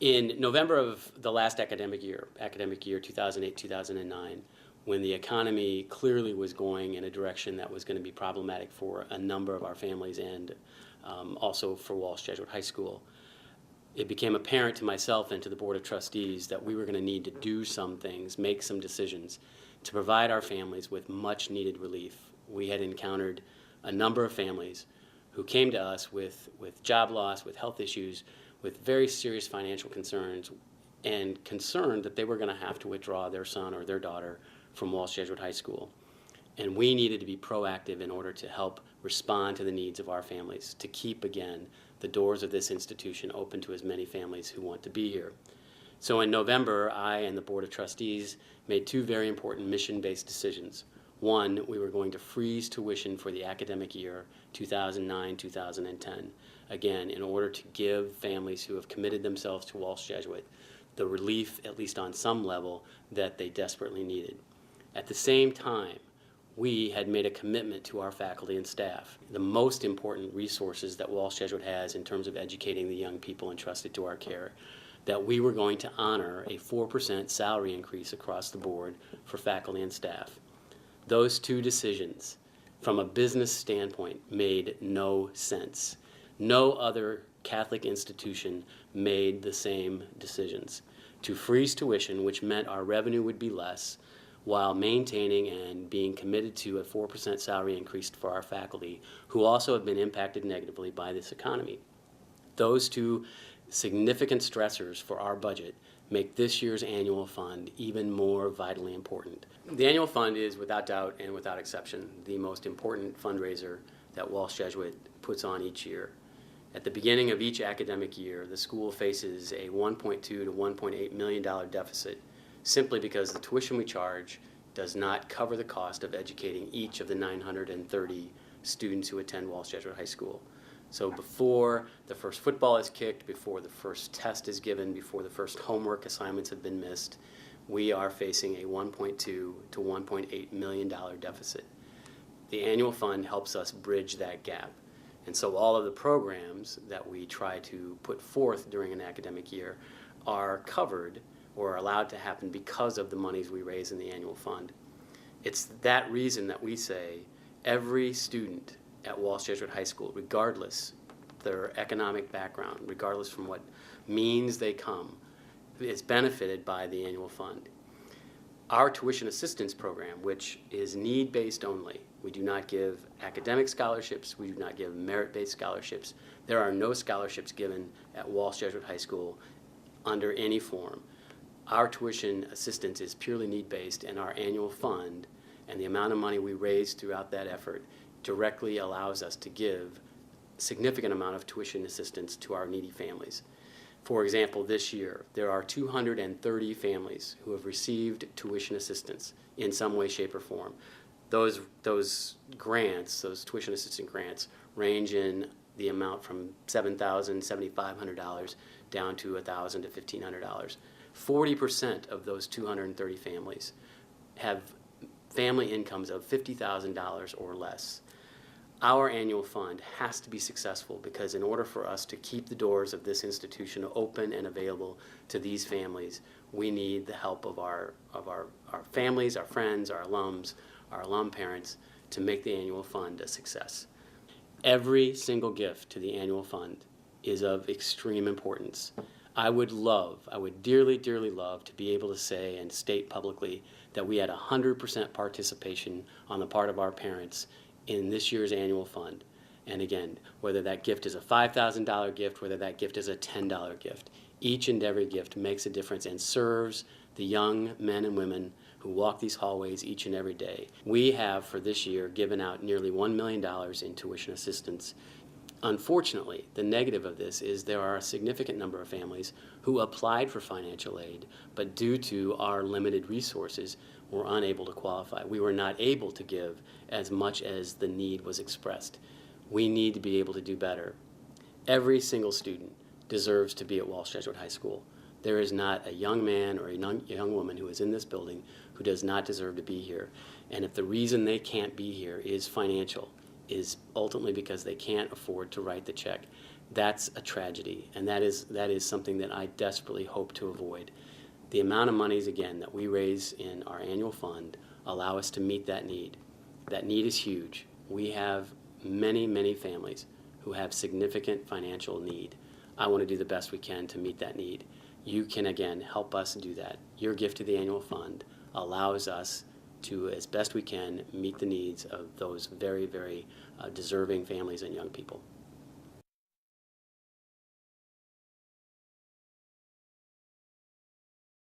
In November of the last academic year 2008-2009, when the economy clearly was going in a direction that was going to be problematic for a number of our families and also for Walsh Jesuit High School, it became apparent to myself and to the Board of Trustees that we were going to need to do some things, make some decisions to provide our families with much needed relief. We had encountered a number of families who came to us with job loss, with health issues, with very serious financial concerns, and concerned that they were going to have to withdraw their son or their daughter from Walsh Jesuit High School. And we needed to be proactive in order to help respond to the needs of our families, to keep, again, the doors of this institution open to as many families who want to be here. So in November, I and the Board of Trustees made two very important mission-based decisions. One, we were going to freeze tuition for the academic year 2009-2010, again, in order to give families who have committed themselves to Walsh Jesuit the relief, at least on some level, that they desperately needed. At the same time, we had made a commitment to our faculty and staff, the most important resources that Walsh Jesuit has in terms of educating the young people entrusted to our care, that we were going to honor a 4% salary increase across the board for faculty and staff. Those two decisions, from a business standpoint, made no sense. No other Catholic institution made the same decisions. To freeze tuition, which meant our revenue would be less, while maintaining and being committed to a 4% salary increase for our faculty, who also have been impacted negatively by this economy. Those two significant stressors for our budget make this year's annual fund even more vitally important. The annual fund is, without doubt and without exception, the most important fundraiser that Walsh Jesuit puts on each year. At the beginning of each academic year, the school faces a $1.2 to $1.8 million deficit simply because the tuition we charge does not cover the cost of educating each of the 930 students who attend Walsh Jesuit High School. So before the first football is kicked, before the first test is given, before the first homework assignments have been missed, we are facing a $1.2 to $1.8 million deficit. The annual fund helps us bridge that gap. And so all of the programs that we try to put forth during an academic year are covered or are allowed to happen because of the monies we raise in the annual fund. It's that reason that we say every student at Walsh Jesuit High School, regardless their economic background, regardless from what means they come, is benefited by the annual fund. Our tuition assistance program, which is need-based only, we do not give academic scholarships, we do not give merit-based scholarships. There are no scholarships given at Walsh Jesuit High School under any form. Our tuition assistance is purely need-based, and our annual fund and the amount of money we raise throughout that effort directly allows us to give a significant amount of tuition assistance to our needy families. For example, this year, there are 230 families who have received tuition assistance in some way, shape, or form. Those grants, those tuition assistance grants, range in the amount from $7,000, $7,500 down to $1,000 to $1,500. 40% of those 230 families have family incomes of $50,000 or less. Our annual fund has to be successful because in order for us to keep the doors of this institution open and available to these families, we need the help of our families, our friends, our alums, our alum parents to make the annual fund a success. Every single gift to the annual fund is of extreme importance. I would dearly, dearly love to be able to say and state publicly that we had 100% participation on the part of our parents in this year's annual fund. And again, whether that gift is a $5,000 gift, whether that gift is a $10 gift, each and every gift makes a difference and serves the young men and women who walk these hallways each and every day. We have, for this year, given out nearly $1 million in tuition assistance. Unfortunately, the negative of this is there are a significant number of families who applied for financial aid, but due to our limited resources, were unable to qualify. We were not able to give as much as the need was expressed. We need to be able to do better. Every single student deserves to be at Walsh Jesuit High School. There is not a young man or a young woman who is in this building who does not deserve to be here. And if the reason they can't be here is financial, is ultimately because they can't afford to write the check. That's a tragedy, and that is something that I desperately hope to avoid. The amount of monies, again, that we raise in our annual fund allow us to meet that need. That need is huge. We have many, many families who have significant financial need. I want to do the best we can to meet that need. You can, again, help us do that. Your gift to the annual fund allows us to, as best we can, meet the needs of those very, very deserving families and young people.